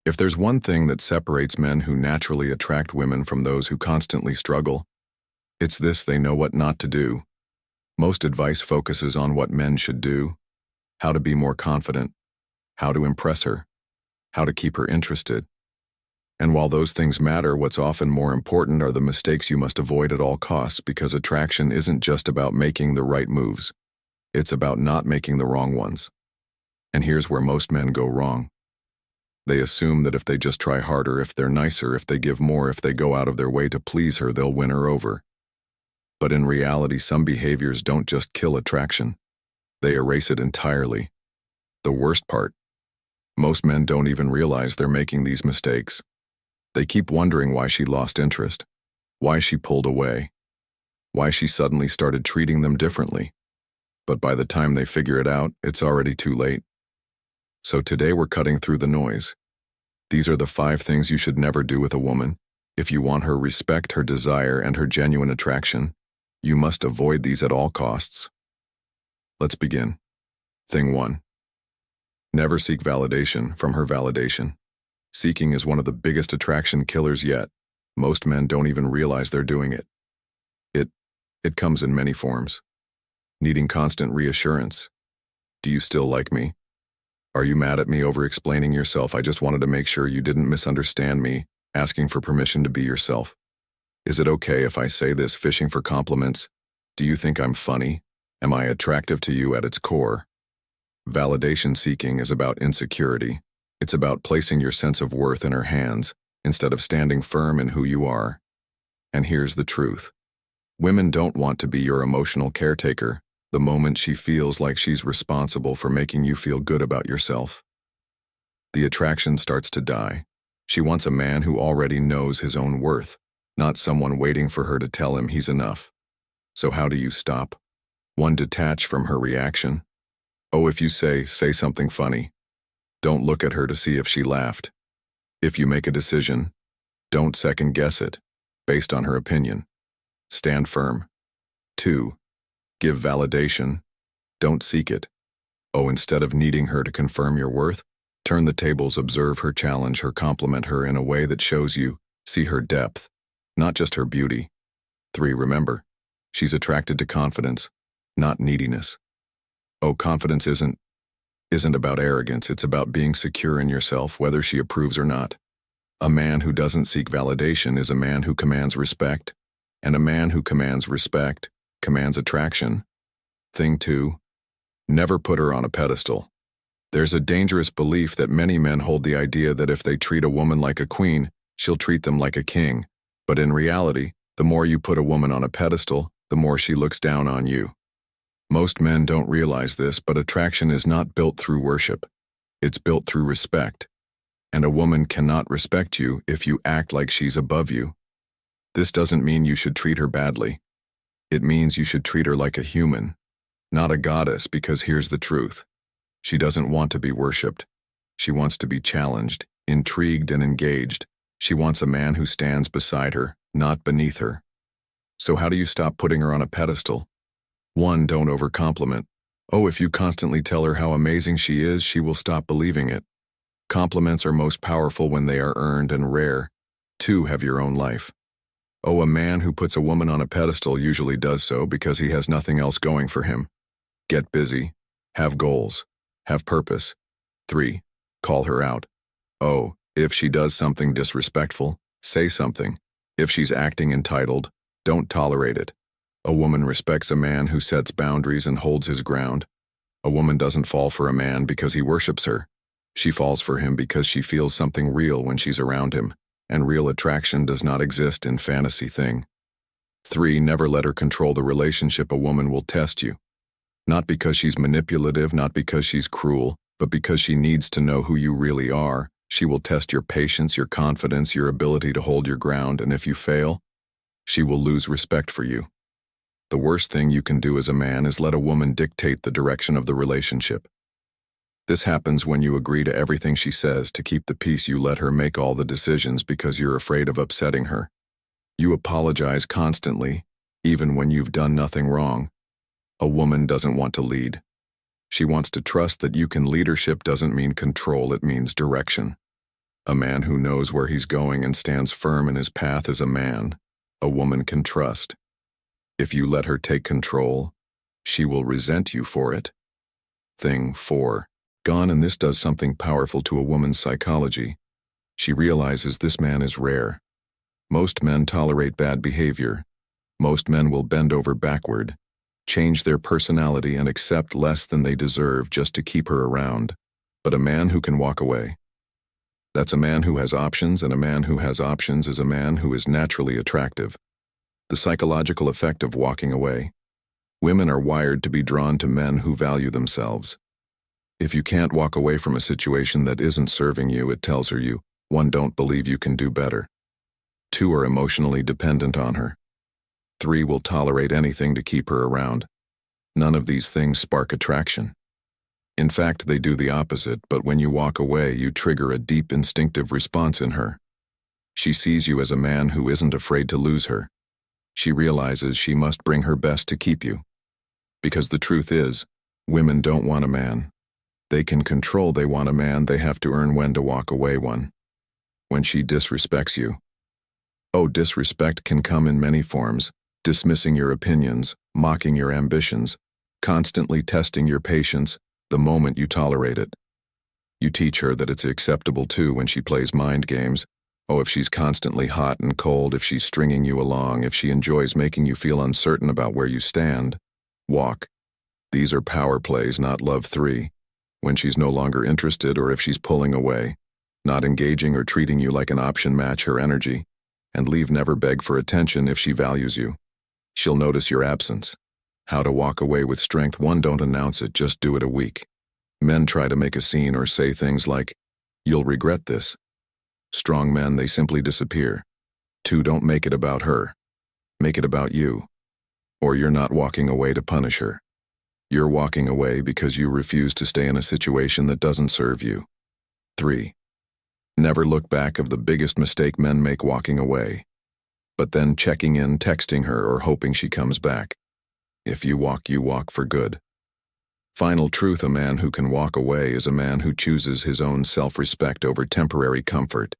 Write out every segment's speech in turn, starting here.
If there's one thing that separates men who naturally attract women from those who constantly struggle, it's this: they know what not to do. Most advice focuses on what men should do, how to be more confident, how to impress her, how to keep her interested. And while those things matter, what's often more important are the mistakes you must avoid at all costs, because attraction isn't just about making the right moves. It's about not making the wrong ones. And here's where most men go wrong. They assume that if they just try harder, if they're nicer, if they give more, if they go out of their way to please her, they'll win her over. But in reality, some behaviors don't just kill attraction. They erase it entirely. The worst part: most men don't even realize they're making these mistakes. They keep wondering why she lost interest, why she pulled away, why she suddenly started treating them differently. But by the time they figure it out, it's already too late. So today we're cutting through the noise. These are the 5 things you should never do with a woman. If you want her respect, her desire, and her genuine attraction, you must avoid these at all costs. Let's begin. Thing 1. Never seek validation from her validation. Seeking is one of the biggest attraction killers yet. Most men don't even realize they're doing it. It comes in many forms. Needing constant reassurance. Do you still like me? Are you mad at me over explaining yourself? I just wanted to make sure you didn't misunderstand me. Asking for permission to be yourself. Is it okay if I say this? Fishing for compliments. Do you think I'm funny? Am I attractive to you at its core? Validation seeking is about insecurity. It's about placing your sense of worth in her hands instead of standing firm in who you are. And here's the truth. Women don't want to be your emotional caretaker the moment she feels like she's responsible for making you feel good about yourself. The attraction starts to die. She wants a man who already knows his own worth, not someone waiting for her to tell him he's enough. So how do you stop? 1. Detach from her reaction. Oh, if you say something funny, don't look at her to see if she laughed. If you make a decision, don't second guess it based on her opinion. Stand firm. 2. Give validation. Don't seek it. Oh, instead of needing her to confirm your worth, turn the tables, observe her, challenge her, compliment her in a way that shows you see her depth, not just her beauty. 3. Remember, she's attracted to confidence, not neediness. Oh, confidence isn't about arrogance. It's about being secure in yourself, whether she approves or not. A man who doesn't seek validation is a man who commands respect, and a man who commands respect commands attraction. Thing 2. Never put her on a pedestal. There's a dangerous belief that many men hold: the idea that if they treat a woman like a queen, she'll treat them like a king. But in reality, the more you put a woman on a pedestal, the more she looks down on you. Most men don't realize this, but attraction is not built through worship. It's built through respect. And a woman cannot respect you if you act like she's above you. This doesn't mean you should treat her badly. It means you should treat her like a human, not a goddess, because here's the truth. She doesn't want to be worshipped. She wants to be challenged, intrigued, and engaged. She wants a man who stands beside her, not beneath her. So how do you stop putting her on a pedestal? 1. Don't overcompliment. Oh, if you constantly tell her how amazing she is, she will stop believing it. Compliments are most powerful when they are earned and rare. 2. Have your own life. Oh, a man who puts a woman on a pedestal usually does so because he has nothing else going for him. Get busy. Have goals. Have purpose. 3. Call her out. Oh, if she does something disrespectful, say something. If she's acting entitled, don't tolerate it. A woman respects a man who sets boundaries and holds his ground. A woman doesn't fall for a man because he worships her. She falls for him because she feels something real when she's around him, and real attraction does not exist in fantasy thing. 3. Never let her control the relationship. A woman will test you. Not because she's manipulative, not because she's cruel, but because she needs to know who you really are. She will test your patience, your confidence, your ability to hold your ground, and if you fail, she will lose respect for you. The worst thing you can do as a man is let a woman dictate the direction of the relationship. This happens when you agree to everything she says. To keep the peace, you let her make all the decisions because you're afraid of upsetting her. You apologize constantly, even when you've done nothing wrong. A woman doesn't want to lead. She wants to trust that you can. Leadership doesn't mean control, it means direction. A man who knows where he's going and stands firm in his path is a man a woman can trust. If you let her take control, she will resent you for it. Thing 4. Gone, and this does something powerful to a woman's psychology. She realizes this man is rare. Most men tolerate bad behavior. Most men will bend over backward, change their personality and accept less than they deserve just to keep her around. But a man who can walk away. That's a man who has options, and a man who has options is a man who is naturally attractive. The psychological effect of walking away. Women are wired to be drawn to men who value themselves. If you can't walk away from a situation that isn't serving you, it tells her you, 1, don't believe you can do better. 2, are emotionally dependent on her. 3, will tolerate anything to keep her around. None of these things spark attraction. In fact, they do the opposite, but when you walk away, you trigger a deep instinctive response in her. She sees you as a man who isn't afraid to lose her. She realizes she must bring her best to keep you. Because the truth is, women don't want a man. They can control they want a man, they have to earn when to walk away one. When she disrespects you. Oh, disrespect can come in many forms, dismissing your opinions, mocking your ambitions, constantly testing your patience the moment you tolerate it. You teach her that it's acceptable too when she plays mind games. Oh, if she's constantly hot and cold, if she's stringing you along, if she enjoys making you feel uncertain about where you stand. Walk. These are power plays, not love 3. When she's no longer interested, or if she's pulling away, not engaging or treating you like an option, match her energy, and leave. Never beg for attention if she values you. She'll notice your absence. How to walk away with strength. 1, don't announce it, just do it a week. Men try to make a scene or say things like, you'll regret this. Strong men, they simply disappear. 2, don't make it about her. Make it about you. Or you're not walking away to punish her. You're walking away because you refuse to stay in a situation that doesn't serve you. 3. Never look back of the biggest mistake men make, walking away. But then checking in, texting her, or hoping she comes back. If you walk for good. Final truth, a man who can walk away is a man who chooses his own self-respect over temporary comfort,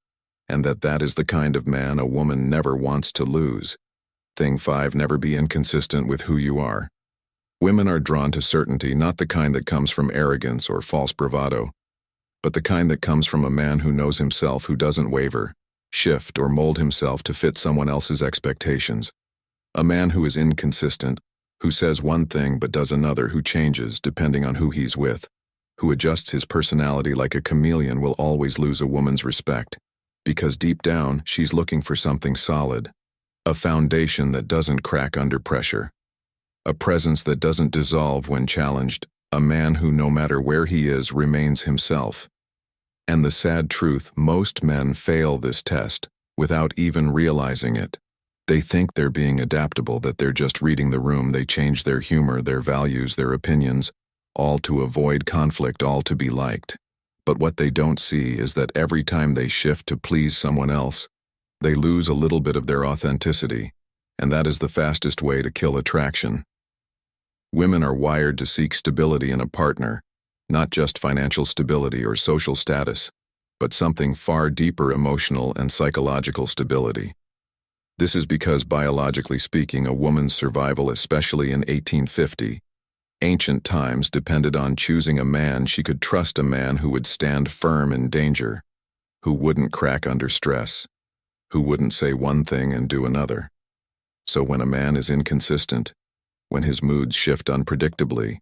and that is the kind of man a woman never wants to lose. Thing 5, never be inconsistent with who you are. Women are drawn to certainty, not the kind that comes from arrogance or false bravado, but the kind that comes from a man who knows himself, who doesn't waver, shift, or mold himself to fit someone else's expectations. A man who is inconsistent, who says one thing but does another, who changes depending on who he's with, who adjusts his personality like a chameleon, will always lose a woman's respect, because deep down she's looking for something solid, a foundation that doesn't crack under pressure, a presence that doesn't dissolve when challenged, a man who, no matter where he is, remains himself. And the sad truth, most men fail this test without even realizing it. They think they're being adaptable, that they're just reading the room. They change their humor, their values, their opinions, all to avoid conflict, all to be liked. But what they don't see is that every time they shift to please someone else, they lose a little bit of their authenticity, and that is the fastest way to kill attraction. Women are wired to seek stability in a partner, not just financial stability or social status, but something far deeper, emotional and psychological stability. This is because, biologically speaking, a woman's survival, especially in 1850, ancient times, depended on choosing a man she could trust, a man who would stand firm in danger, who wouldn't crack under stress, who wouldn't say one thing and do another. So when a man is inconsistent, when his moods shift unpredictably,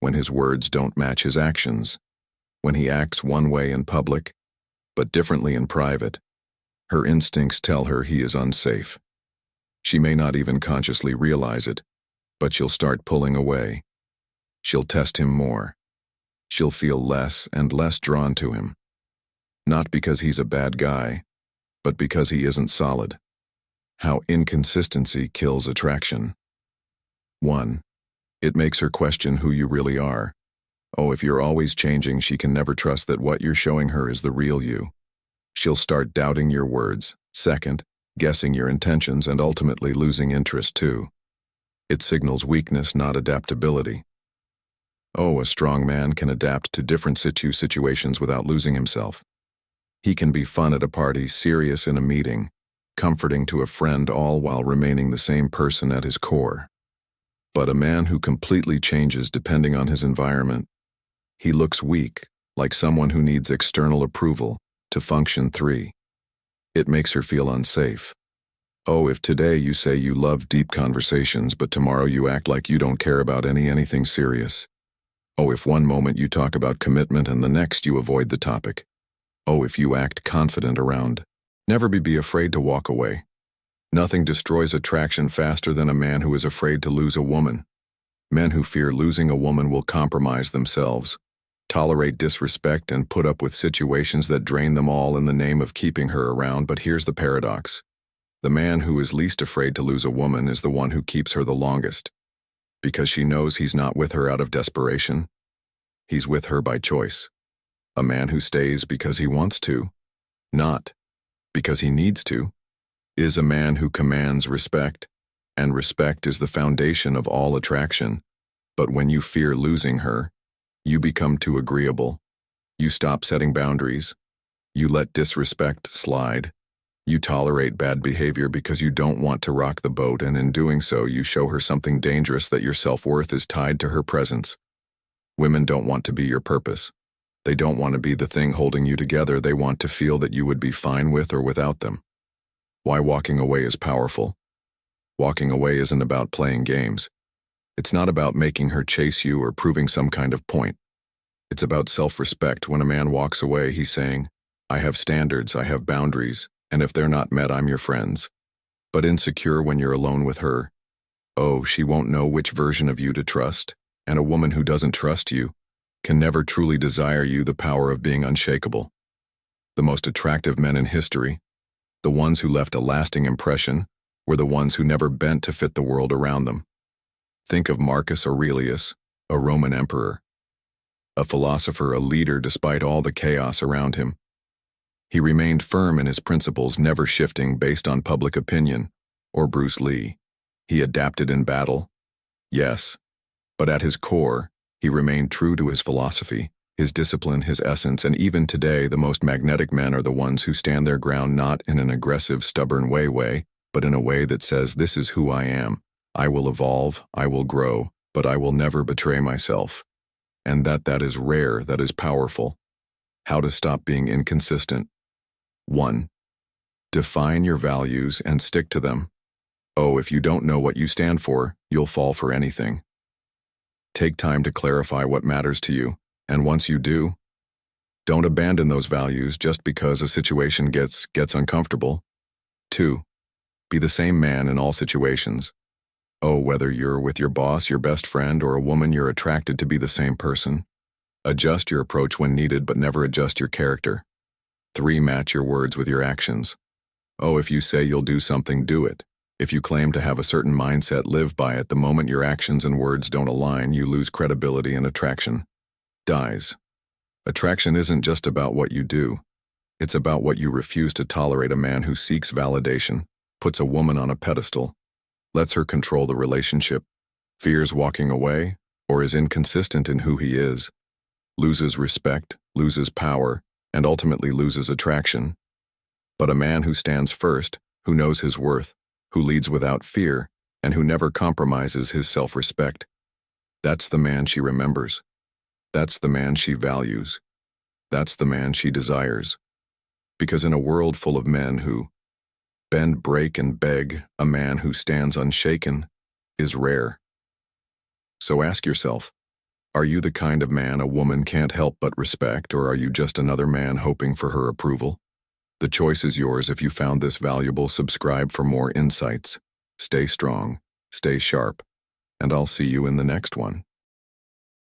when his words don't match his actions, when he acts one way in public, but differently in private, her instincts tell her he is unsafe. She may not even consciously realize it, but she'll start pulling away. She'll test him more. She'll feel less and less drawn to him. Not because he's a bad guy, but because he isn't solid. How inconsistency kills attraction. 1. It makes her question who you really are. Oh, if you're always changing, she can never trust that what you're showing her is the real you. She'll start doubting your words. 2, guessing your intentions, and ultimately losing interest too. It signals weakness, not adaptability. Oh, a strong man can adapt to different situations without losing himself. He can be fun at a party, serious in a meeting, comforting to a friend, all while remaining the same person at his core. But a man who completely changes depending on his environment, he looks weak, like someone who needs external approval to function. 3. It makes her feel unsafe. Oh, if today you say you love deep conversations, but tomorrow you act like you don't care about anything serious. Oh, if one moment you talk about commitment and the next you avoid the topic. Oh, if you act confident around. Never be afraid to walk away. Nothing destroys attraction faster than a man who is afraid to lose a woman. Men who fear losing a woman will compromise themselves, tolerate disrespect, and put up with situations that drain them, all in the name of keeping her around. But here's the paradox. The man who is least afraid to lose a woman is the one who keeps her the longest. Because she knows he's not with her out of desperation. He's with her by choice. A man who stays because he wants to, not because he needs to, is a man who commands respect, and respect is the foundation of all attraction. But when you fear losing her, you become too agreeable. You stop setting boundaries. You let disrespect slide. You tolerate bad behavior because you don't want to rock the boat, and in doing so you show her something dangerous, that your self-worth is tied to her presence. Women don't want to be your purpose. They don't want to be the thing holding you together. They want to feel that you would be fine with or without them. Why walking away is powerful. Walking away isn't about playing games. It's not about making her chase you or proving some kind of point. It's about self-respect. When a man walks away, he's saying, I have standards, I have boundaries, and if they're not met, I'm your friends. But insecure when you're alone with her. Oh, she won't know which version of you to trust, and a woman who doesn't trust you can never truly desire you. The power of being unshakable. The most attractive men in history, the ones who left a lasting impression, were the ones who never bent to fit the world around them. Think of Marcus Aurelius, a Roman emperor. A philosopher, a leader despite all the chaos around him. He remained firm in his principles, never shifting based on public opinion. Or Bruce Lee. He adapted in battle. Yes, but at his core, he remained true to his philosophy, his discipline, his essence. And even today, the most magnetic men are the ones who stand their ground, not in an aggressive, stubborn way, but in a way that says, this is who I am. I will evolve, I will grow, but I will never betray myself. And that is rare, that is powerful. How to stop being inconsistent. 1. Define your values and stick to them. Oh, if you don't know what you stand for, you'll fall for anything. Take time to clarify what matters to you, and once you do, don't abandon those values just because a situation gets uncomfortable. 2. Be the same man in all situations. Oh, whether you're with your boss, your best friend, or a woman you're attracted to, be the same person. Adjust your approach when needed, but never adjust your character. 3. Match your words with your actions. Oh, if you say you'll do something, do it. If you claim to have a certain mindset, live by it. The moment your actions and words don't align, you lose credibility and attraction dies. Attraction isn't just about what you do. It's about what you refuse to tolerate. A man who seeks validation, puts a woman on a pedestal, lets her control the relationship, fears walking away, or is inconsistent in who he is, loses respect, loses power, and ultimately loses attraction. But a man who stands first, who knows his worth, who leads without fear, and who never compromises his self-respect, that's the man she remembers. That's the man she values. That's the man she desires. Because in a world full of men who bend, break, and beg, a man who stands unshaken is rare. So ask yourself, are you the kind of man a woman can't help but respect, or are you just another man hoping for her approval? The choice is yours. If you found this valuable, subscribe for more insights. Stay strong, stay sharp, and I'll see you in the next one.